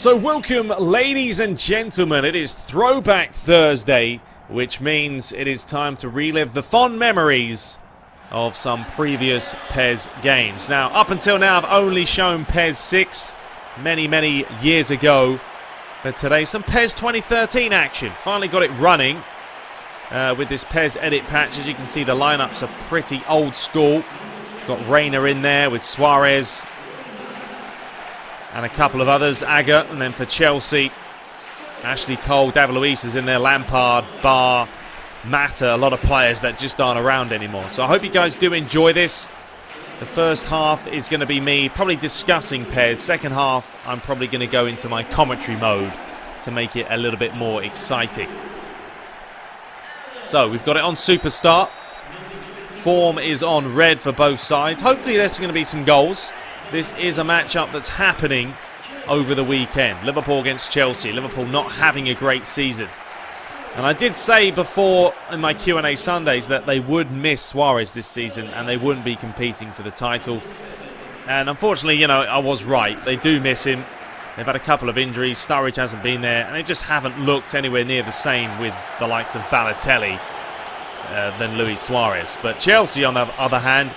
So welcome, ladies and gentlemen. It is Throwback Thursday, which means it is time to relive the fond memories of some previous PES games. Now, up until now, I've only shown PES 6 many years ago. But today, some PES 2013 action. Finally got it running with this PES edit patch. As you can see, the lineups are pretty old school. Got Reina in there with Suarez and a couple of others, Aga, and then for Chelsea, Ashley Cole, David Luiz is in there, Lampard, Barr, Mata, a lot of players that just aren't around anymore. So I hope you guys do enjoy this. The first half is going to be me probably discussing PES. Second half, I'm probably going to go into my commentary mode to make it a little bit more exciting. So we've got it on Superstar. Form is on red for both sides. Hopefully there's going to be some goals. This is a matchup that's happening over the weekend. Liverpool against Chelsea. Liverpool not having a great season. And I did say before in my Q&A Sundays that they would miss Suarez this season and they wouldn't be competing for the title. And unfortunately, you know, I was right. They do miss him. They've had a couple of injuries. Sturridge hasn't been there. And they just haven't looked anywhere near the same with the likes of Balotelli than Luis Suarez. But Chelsea, on the other hand,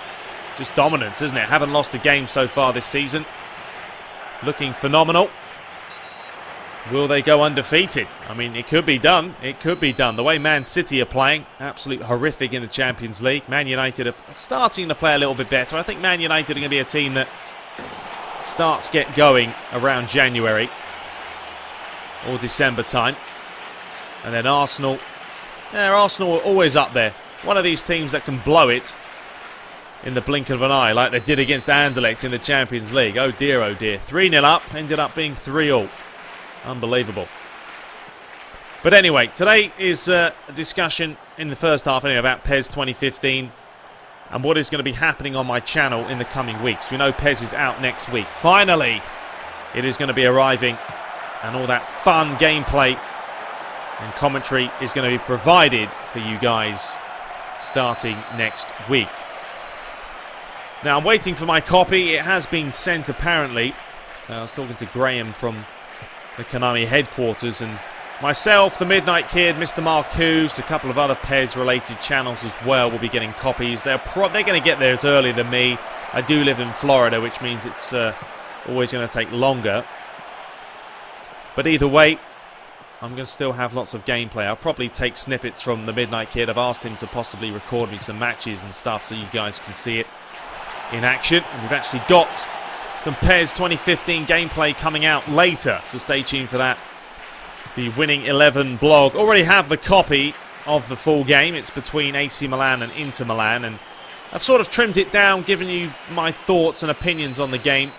just dominance, isn't it? Haven't lost a game so far this season. Looking phenomenal. Will they go undefeated? I mean, it could be done. It could be done. The way Man City are playing, absolutely horrific in the Champions League. Man United are starting to play a little bit better. I think Man United are going to be a team that starts get going around January or December time. And then Arsenal. Yeah, Arsenal are always up there. One of these teams that can blow it in the blink of an eye, like they did against Anderlecht in the Champions League. Oh dear, oh dear. 3-0 up, ended up being 3-all. Unbelievable. But anyway, today is a discussion in the first half anyway about PES 2015 and what is going to be happening on my channel in the coming weeks. We know PES is out next week. Finally, it is going to be arriving, and all that fun gameplay and commentary is going to be provided for you guys starting next week. Now, I'm waiting for my copy. It has been sent, apparently. I was talking to Graham from the Konami headquarters, and myself, the Midnight Kid, Mr. Marcus, a couple of other PES-related channels as well will be getting copies. They're going to get there as early than me. I do live in Florida, which means it's always going to take longer. But either way, I'm going to still have lots of gameplay. I'll probably take snippets from the Midnight Kid. I've asked him to possibly record me some matches and stuff so you guys can see it in action. And we've actually got some PES 2015 gameplay coming out later, so stay tuned for that. The Winning 11 blog. Already have the copy of the full game. It's between AC Milan and Inter Milan, and I've sort of trimmed it down, given you my thoughts and opinions on the game,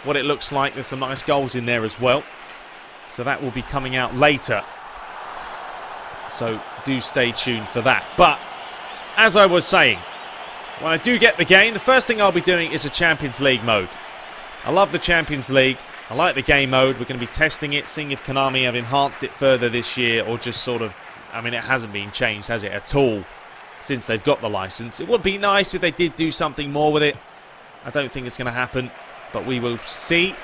what it looks like. There's some nice goals in there as well, so that will be coming out later, so do stay tuned for that. But as I was saying, when I do get the game, the first thing I'll be doing is a Champions League mode. I love the Champions League. I like the game mode. We're going to be testing it, seeing if Konami have enhanced it further this year, or just sort of, I mean, it hasn't been changed, has it, at all, since they've got the license. It would be nice if they did do something more with it. I don't think it's going to happen, but we will see.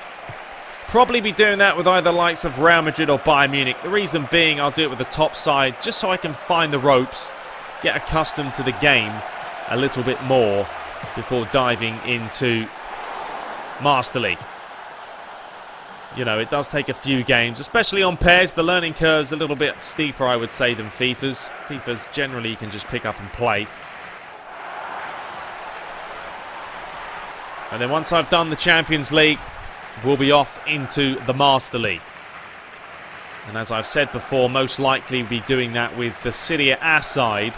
Probably be doing that with either likes of Real Madrid or Bayern Munich. The reason being, I'll do it with the top side, just so I can find the ropes, get accustomed to the game a little bit more before diving into Master League. You know, it does take a few games, especially on PES. The learning curve's a little bit steeper, I would say, than FIFA's. FIFA's generally you can just pick up and play. And then once I've done the Champions League, we'll be off into the Master League. And as I've said before, most likely we'll be doing that with the Serie A side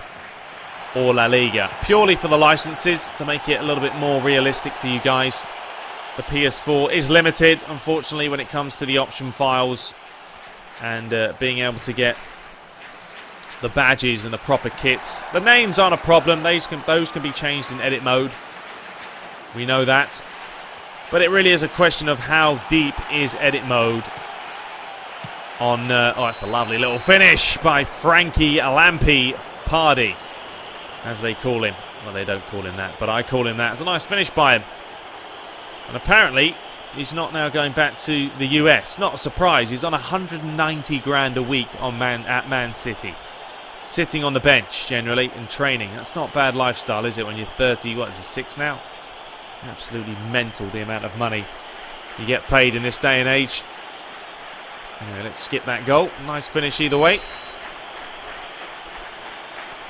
or La Liga, purely for the licenses, to make it a little bit more realistic for you guys. The PS4 is limited, unfortunately, when it comes to the option files and being able to get the badges and the proper kits. The names aren't a problem. Those can be changed in edit mode. We know that. But it really is a question of how deep is edit mode on... oh, that's a lovely little finish by Frankie Lampard, as they call him. Well, they don't call him that, but I call him that. It's a nice finish by him. And apparently, he's not now going back to the US. Not a surprise. He's on 190 grand a week at Man City. Sitting on the bench, generally, in training. That's not bad lifestyle, is it, when you're 30, what is he, 6 now? Absolutely mental, the amount of money you get paid in this day and age. Anyway, let's skip that goal. Nice finish either way.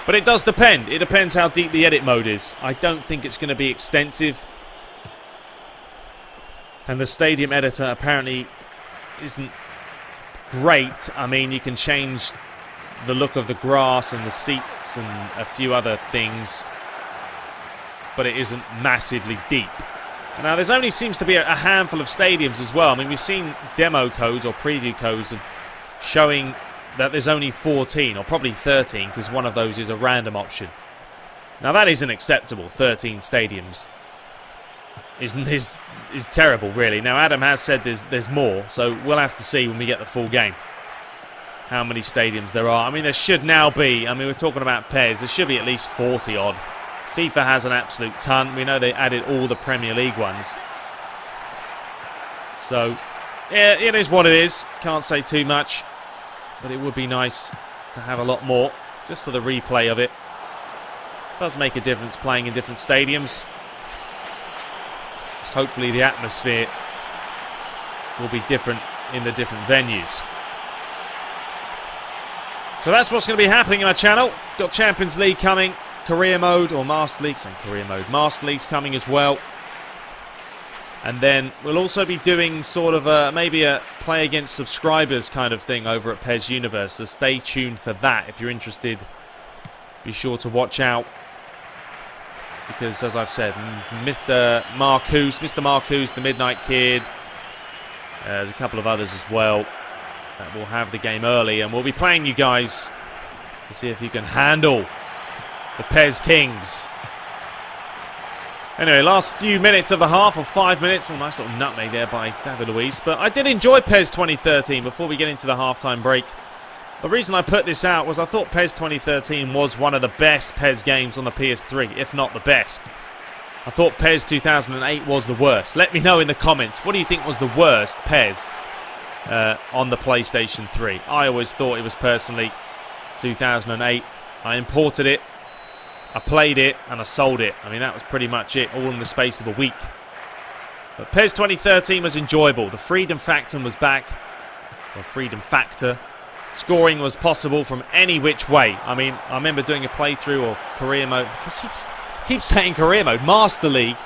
But it does depend. It depends how deep the edit mode is. I don't think it's going to be extensive. And the stadium editor apparently isn't great. I mean, you can change the look of the grass and the seats and a few other things, but it isn't massively deep. Now, there's only seems to be a handful of stadiums as well. I mean, we've seen demo codes or preview codes showing that there's only 14 or probably 13 because one of those is a random option. Now, that isn't acceptable. 13 stadiums is terrible, really. Now, Adam has said there's more, so we'll have to see when we get the full game how many stadiums there are. I mean, there should now be, I mean, we're talking about PES, there should be at least 40 odd. FIFA has an absolute ton. We know they added all the Premier League ones. So, yeah, it is what it is. Can't say too much. But it would be nice to have a lot more, just for the replay of it. Does make a difference playing in different stadiums. Just hopefully the atmosphere will be different in the different venues. So that's what's going to be happening in our channel. Got Champions League coming, Career Mode, or Master League, saying Career Mode. Master League's coming as well. And then we'll also be doing sort of maybe a play against subscribers kind of thing over at PES Universe. So stay tuned for that if you're interested. Be sure to watch out. Because, as I've said, Mr. Marcus, the Midnight Kid, there's a couple of others as well that will have the game early. And we'll be playing you guys to see if you can handle the PES Kings. Anyway, last few minutes of the half, or 5 minutes. Oh, nice little nutmeg there by David Luiz. But I did enjoy PES 2013 before we get into the halftime break. The reason I put this out was I thought PES 2013 was one of the best PES games on the PS3, if not the best. I thought PES 2008 was the worst. Let me know in the comments, what do you think was the worst PES on the PlayStation 3? I always thought it was personally 2008. I imported it, I played it, and I sold it. I mean, that was pretty much it, all in the space of a week. But PES 2013 was enjoyable. The freedom factor was back. The freedom factor. Scoring was possible from any which way. I mean, I remember doing a playthrough or career mode. I keep saying career mode. Master League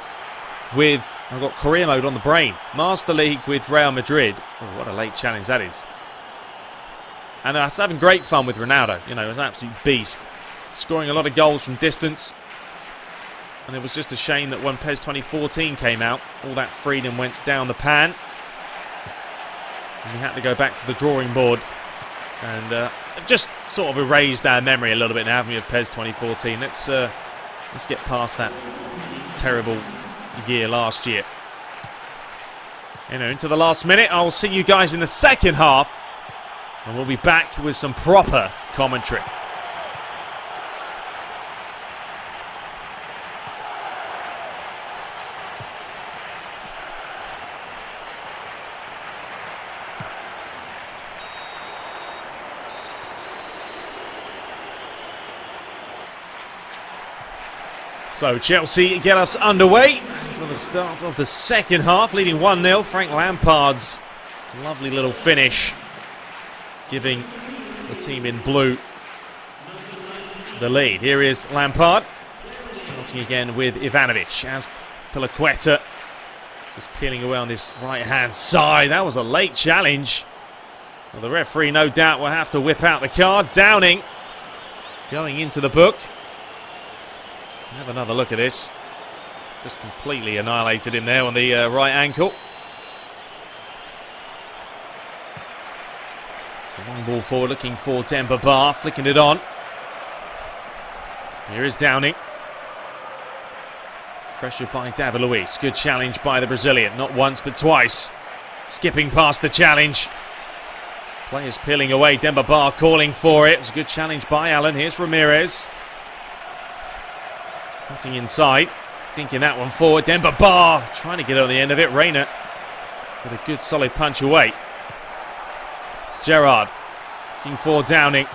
with... I've got career mode on the brain. Master League with Real Madrid. Oh, what a late challenge that is. And I was having great fun with Ronaldo. You know, he was an absolute beast. Scoring a lot of goals from distance. And it was just a shame that when PES 2014 came out, all that freedom went down the pan. And we had to go back to the drawing board. And just sort of erased our memory a little bit now, haven't we, of PES 2014. Let's get past that terrible year last year. You know, into the last minute. I'll see you guys in the second half. And we'll be back with some proper commentary. So Chelsea get us underway for the start of the second half, leading 1-0. Frank Lampard's lovely little finish, giving the team in blue the lead. Here is Lampard, starting again with Ivanovic as Pilaqueta just peeling away on this right-hand side. That was a late challenge. Well, the referee, no doubt, will have to whip out the card. Downing going into the book. Have another look at this. Just completely annihilated him there on the right ankle. It's a long ball forward, looking for Demba Ba, flicking it on. Here is Downing. Pressured by David Luiz. Good challenge by the Brazilian. Not once, but twice. Skipping past the challenge. Players peeling away. Demba Ba calling for it. It was a good challenge by Allen. Here's Ramirez. Cutting inside, thinking that one forward. Demba Ba trying to get on the end of it. Reina with a good solid punch away. Gerrard looking for Downing.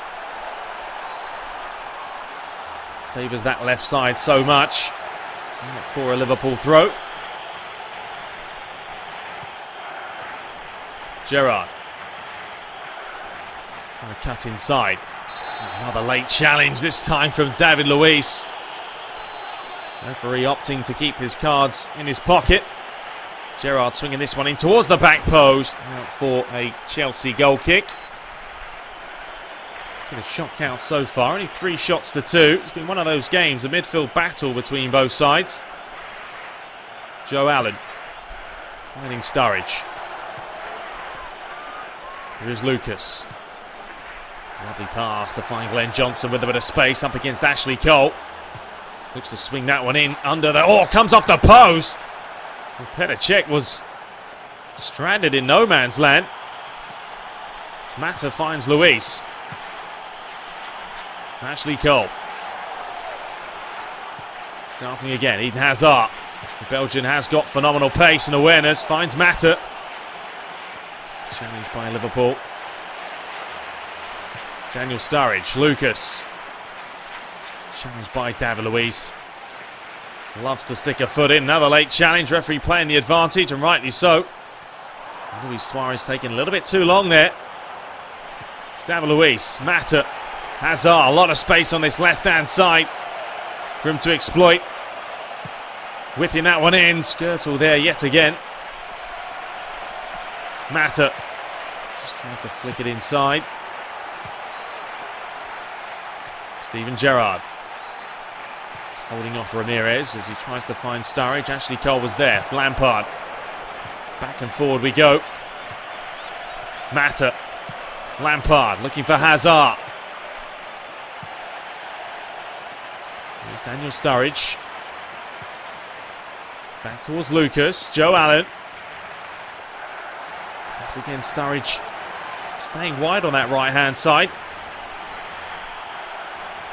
Favours that left side so much. Out for a Liverpool throw. Gerrard trying to cut inside. Another late challenge, this time from David Luiz. Referee opting to keep his cards in his pocket. Gerrard swinging this one in towards the back post. Out for a Chelsea goal kick. A shot count so far, only 3 shots to 2. It's been one of those games, a midfield battle between both sides. Joe Allen finding Sturridge. Here is Lucas. Lovely pass to find Glenn Johnson with a bit of space up against Ashley Cole. Looks to swing that one in under the... Oh, comes off the post! Well, Petr Cech was stranded in no man's land. Mata finds Luiz. Ashley Cole. Starting again, Eden Hazard. The Belgian has got phenomenal pace and awareness. Finds Mata. Challenged by Liverpool. Daniel Sturridge. Lucas. Challenged by David Luiz. Loves to stick a foot in. Another late challenge. Referee playing the advantage, and rightly so. Luis Suarez taking a little bit too long there. It's David Luiz. Mata. Hazard, a lot of space on this left-hand side for him to exploit. Whipping that one in. Skirtle there yet again. Mata just trying to flick it inside. Steven Gerrard holding off Ramirez as he tries to find Sturridge. Ashley Cole was there. It's Lampard. Back and forward we go. Mata. Lampard looking for Hazard. Here's Daniel Sturridge. Back towards Lucas. Joe Allen. Once again, Sturridge staying wide on that right-hand side.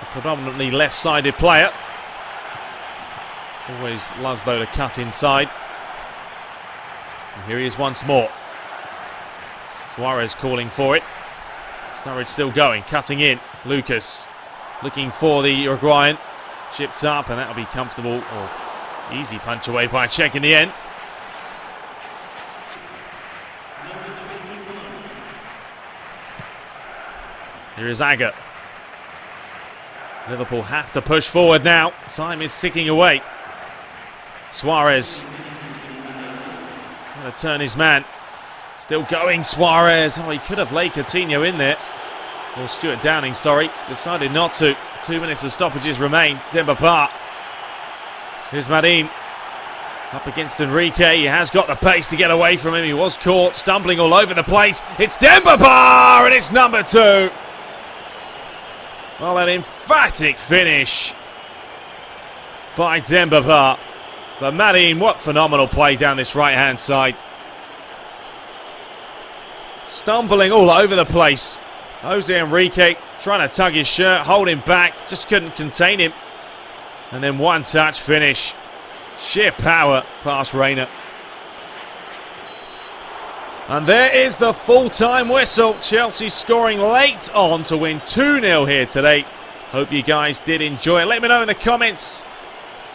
A predominantly left-sided player. Always loves, though, to cut inside. And here he is once more. Suarez calling for it. Sturridge still going, cutting in. Lucas looking for the Uruguayan. Chipped up, and that'll be comfortable or easy punch away by Cech in the end. Here is Agger. Liverpool have to push forward now. Time is ticking away. Suarez trying to turn his man. Still going, Suarez. Oh, he could have laid Coutinho in there. Or Stuart Downing, sorry. Decided not to. 2 minutes of stoppages remain. Demba Ba. Here's Marin. Up against Enrique. He has got the pace to get away from him. He was caught, stumbling all over the place. It's Demba Ba, and it's number 2. Well, an emphatic finish by Demba Ba. But Marin, what phenomenal play down this right-hand side. Stumbling all over the place. Jose Enrique trying to tug his shirt, hold him back, just couldn't contain him. And then one touch finish. Sheer power past Reina. And there is the full-time whistle. Chelsea scoring late on to win 2-0 here today. Hope you guys did enjoy it. Let me know in the comments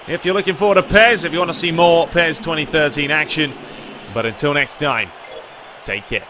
if you're looking forward to PES, if you want to see more PES 2013 action. But until next time, take care.